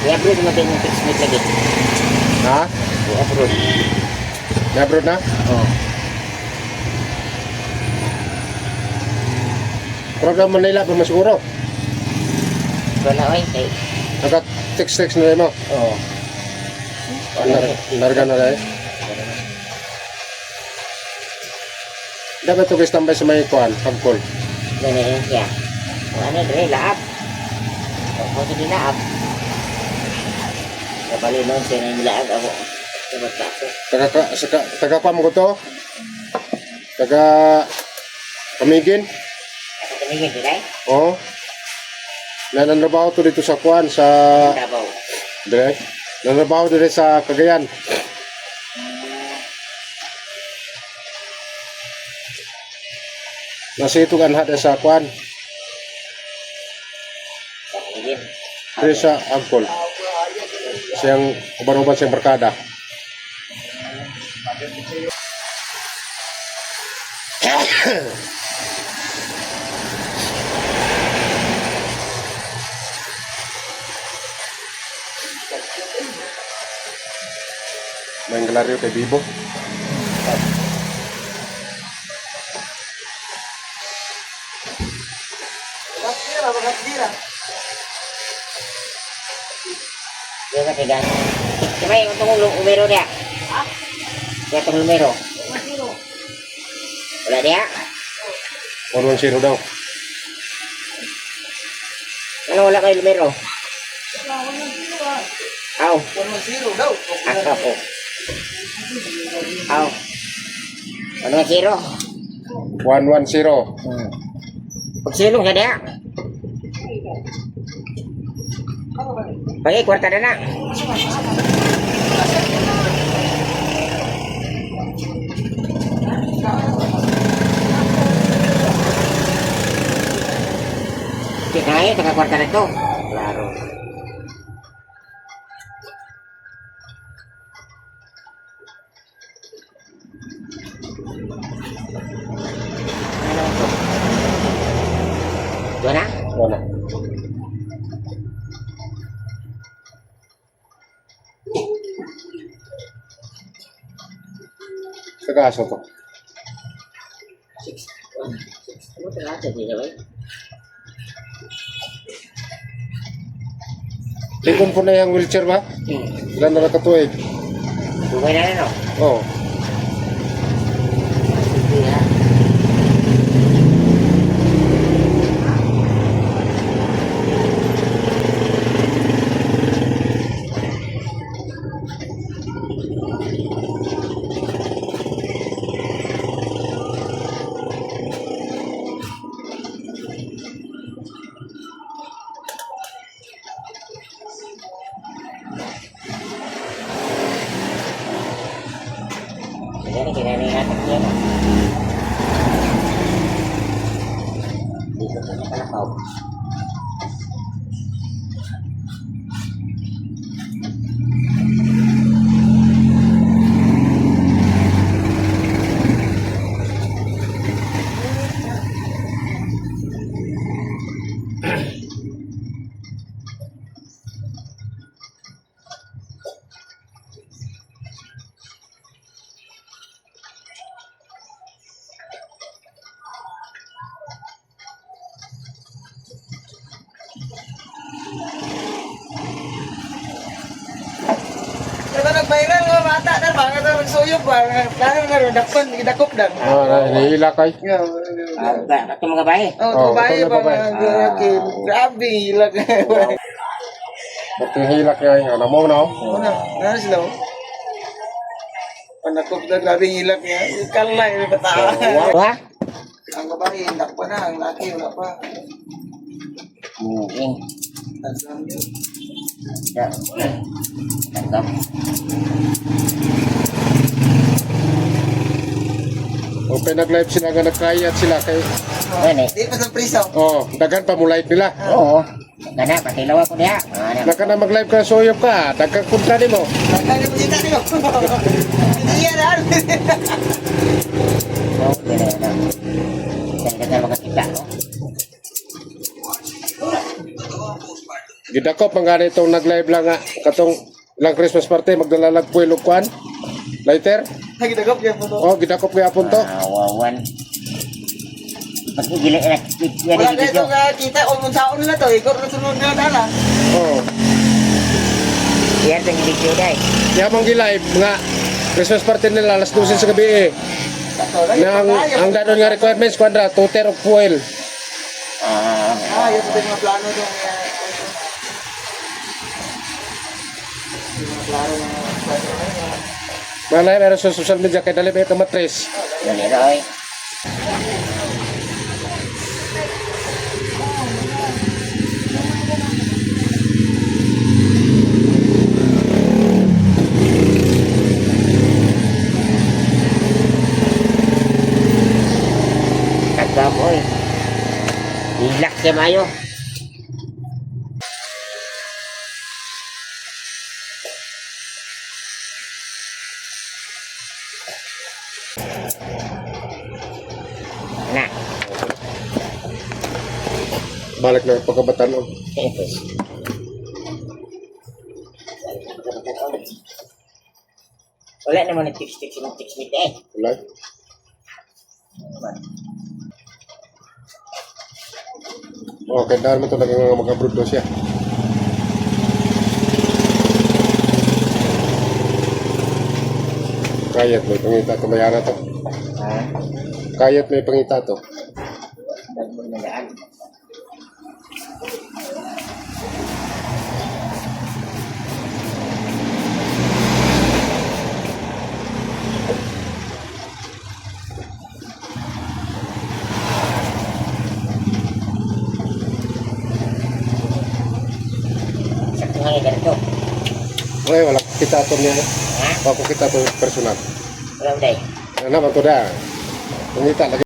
I-upload mo din yung fix meet lagi. Ha? I-upload. Na-abroad na? Oo. Program Manila pa masiguro. Wala oy kay. Naka-text na rin mo. Oo. Larga na rin. Dapat ito guys tambay sa may kuhan, pag-call. Ganyan siya. Ano dre laap. Ako sa laap. Kapali noon siya na laap ako. Taga-pam ko to. Taga Pamigin. Tumigil di dai. Oo. Nananabaho to dito sa kuhan, sa... Davao. Dire. Nananabaho dire sa Cagayan. Nasa ito kanha sa kuhan. Tumigil. Dire sa Agcol. Siyang uban-uban siyang barkada. Main gelaryo kay Bibo. Dia ka tiga. Coba yung itong numero dia. Dia itong numero. Wala dia. 110 daw. Ano wala kayo numero? Aw. 110 daw. Ako po. Aw. 110. 110. Pagsilong ka dia. Pagi kwarta na na. Kaya taga kwarta na to. Klaro. Doon na? Wala. Taga-aso to. Ano talaga sa dito eh? Likon po na yung wheelchair ba? Ilan na nakatuig? Bumay na no? Oo. Jadi kira-kira natin yan. Dito po na kalakaw. Ito nag-viral mga bata na mga ito nagsuyok ba? Plano nga dakpan, idakop lang. Nahihila kay. Ito mga bahay. Oh, babae ito na ba babae. mga lalaki? Grabe, ilag. Ba't yung hilak niya yung alam mo na? Ano sila? Panakop na grabe ilag niya. Kalay, may bata. Wah? Ang babae, dakpan na. Ang laki, wala pa. Mungkin. Tansang yun. Ya. Tangkap. O pinag-live sila nga nagkayat sila kay... Ano eh? Di pa sa prisaw. Oh, dagan pa mo live nila. Oo. Gana, patilaw ako niya. Naka na mag-live ka, soyop ka. Dagan kunta din mo. Kaya mo dito niyo. Hindi yan, ano? Oo, gana na. Ganda na makakita, no? Gidakop ang gani itong nag-live lang nga. Katong ilang Christmas party, magdalalag po ilugkuan. Lighter? Nagidagap yan po to. Oh, gidakop kaya po to. Wawan. Pag gila na Wala na ito nga kita, o kung saon nila to, ikot na sunod nila tala. Oh. Yan ang video dai. Kaya mong gi-live nga Christmas party nila alas 12 sa gabi eh. Ang danon nga requirements kwadra, 2 ter of fuel. Yun ito yung mga plano itong mga plano ng Malay meron sa social media kay dali ba matres. Yan Roy. Kagamoy. Hilak siya mayo. Na. Balik na pagkabataan oh. Wala naman ng tips meet eh. Wala. Okay, dahil mo ito naging mag-abroad daw siya. Kayat may pangita ito, mayara to. Ha? Kayat may pangita to. Dagdag na daan. Sakto nga ganito. Ay, wala kita to niya. Ha? Ako kita to personal. Wala uday. Ano ba to da? Pangita lagi.